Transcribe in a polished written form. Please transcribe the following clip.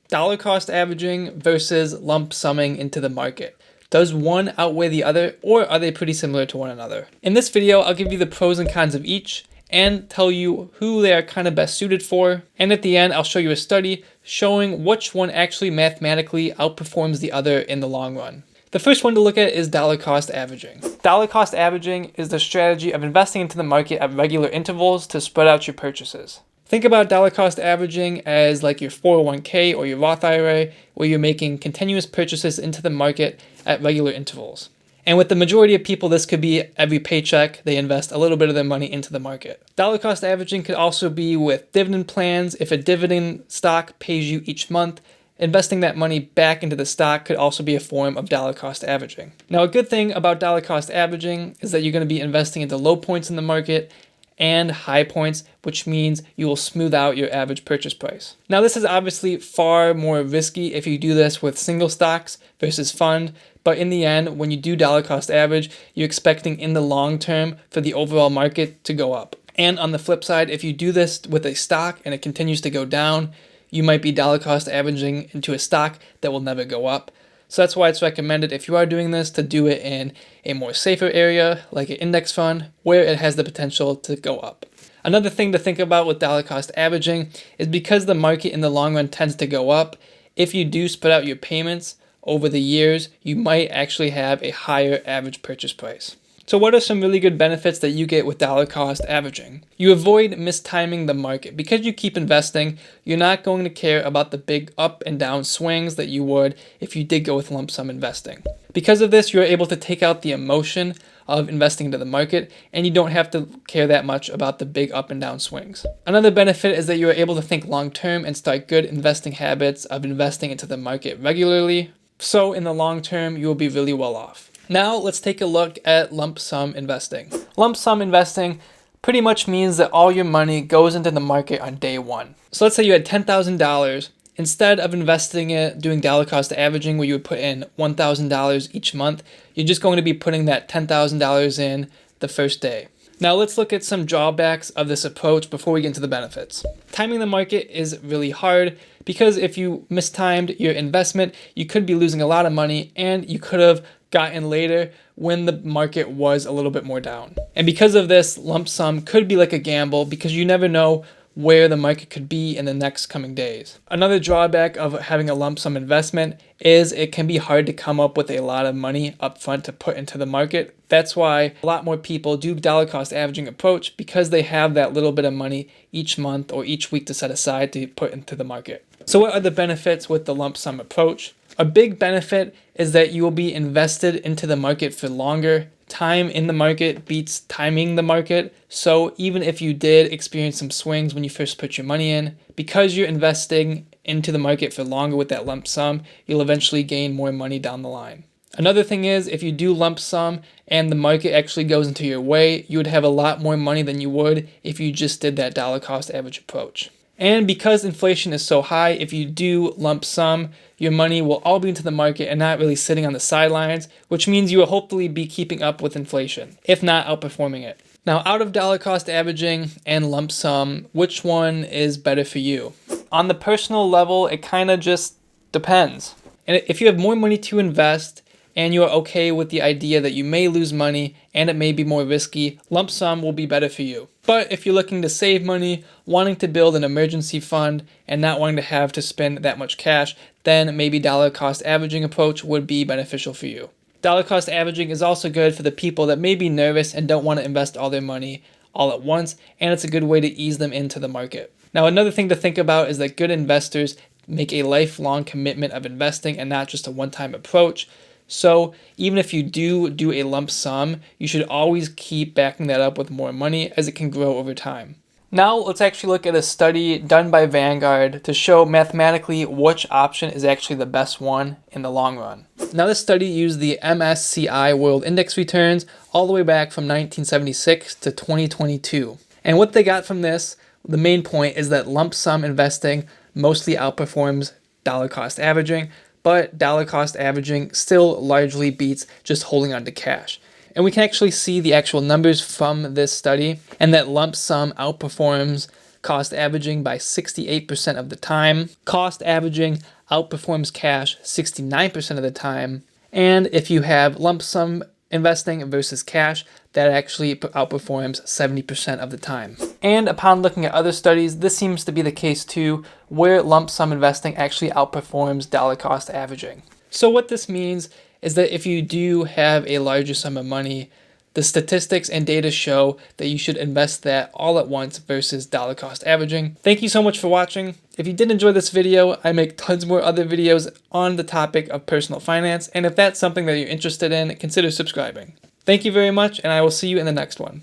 Dollar cost averaging versus lump summing into the market. Does one outweigh the other, or are they pretty similar to one another? In this video, I'll give you the pros and cons of each and tell you who they are kind of best suited for. And at the end, I'll show you a study showing which one actually mathematically outperforms the other in the long run. The first one to look at is dollar cost averaging. Dollar cost averaging is the strategy of investing into the market at regular intervals to spread out your purchases. Think about dollar cost averaging as like your 401k or your Roth IRA, where you're making continuous purchases into the market at regular intervals. And with the majority of people, this could be every paycheck, they invest a little bit of their money into the market. Dollar cost averaging could also be with dividend plans. If a dividend stock pays you each month, investing that money back into the stock could also be a form of dollar cost averaging. Now, a good thing about dollar cost averaging is that you're going to be investing into low points in the market and high points, which means you will smooth out your average purchase price. Now, this is obviously far more risky if you do this with single stocks versus fund, but in the end, when you do dollar cost average, you're expecting in the long term for the overall market to go up. And on the flip side, if you do this with a stock and it continues to go down, you might be dollar cost averaging into a stock that will never go up. So that's why it's recommended, if you are doing this, to do it in a more safer area like an index fund where it has the potential to go up. Another thing to think about with dollar cost averaging is because the market in the long run tends to go up, if you do spread out your payments over the years, you might actually have a higher average purchase price. So what are some really good benefits that you get with dollar cost averaging? You avoid mistiming the market. Because you keep investing, you're not going to care about the big up and down swings that you would if you did go with lump sum investing. Because of this, you're able to take out the emotion of investing into the market, and you don't have to care that much about the big up and down swings. Another benefit is that you're able to think long term and start good investing habits of investing into the market regularly. So in the long term, you will be really well off. Now let's take a look at lump sum investing. Lump sum investing pretty much means that all your money goes into the market on day one. So let's say you had $10,000. Instead of investing it doing dollar cost averaging where you would put in $1,000 each month, you're just going to be putting that $10,000 in the first day. Now let's look at some drawbacks of this approach before we get into the benefits. Timing the market is really hard because if you mistimed your investment, you could be losing a lot of money and you could have gotten later when the market was a little bit more down. And because of this, lump sum could be like a gamble because you never know where the market could be in the next coming days. Another drawback of having a lump sum investment is it can be hard to come up with a lot of money up front to put into the market. That's why a lot more people do dollar cost averaging approach, because they have that little bit of money each month or each week to set aside to put into the market. So what are the benefits with the lump sum approach? A big benefit is that you will be invested into the market for longer. Time in the market beats timing the market. So even if you did experience some swings when you first put your money in, because you're investing into the market for longer with that lump sum, you'll eventually gain more money down the line. Another thing is, if you do lump sum and the market actually goes into your way, you would have a lot more money than you would if you just did that dollar cost average approach. And because inflation is so high, if you do lump sum, your money will all be into the market and not really sitting on the sidelines, which means you will hopefully be keeping up with inflation, if not outperforming it. Now, out of dollar cost averaging and lump sum, which one is better for you? On the personal level, it kind of just depends. And if you have more money to invest and you are okay with the idea that you may lose money and it may be more risky, lump sum will be better for you. But if you're looking to save money, wanting to build an emergency fund, and not wanting to have to spend that much cash, then maybe dollar cost averaging approach would be beneficial for you. Dollar cost averaging is also good for the people that may be nervous and don't want to invest all their money all at once, and it's a good way to ease them into the market. Now, another thing to think about is that good investors make a lifelong commitment of investing and not just a one-time approach. So even if you do a lump sum, you should always keep backing that up with more money as it can grow over time. Now let's actually look at a study done by Vanguard to show mathematically which option is actually the best one in the long run. Now this study used the MSCI World Index returns all the way back from 1976 to 2022. And what they got from this, the main point is that lump sum investing mostly outperforms dollar cost averaging, but dollar cost averaging still largely beats just holding on to cash. And we can actually see the actual numbers from this study, and that lump sum outperforms cost averaging by 68% of the time. Cost averaging outperforms cash 69% of the time. And if you have lump sum investing versus cash, that actually outperforms 70% of the time. And upon looking at other studies, this seems to be the case too, where lump sum investing actually outperforms dollar cost averaging. So what this means is that if you do have a larger sum of money, the statistics and data show that you should invest that all at once versus dollar cost averaging. Thank you so much for watching. If you did enjoy this video, I make tons more other videos on the topic of personal finance, and if that's something that you're interested in, consider subscribing. Thank you very much, and I will see you in the next one.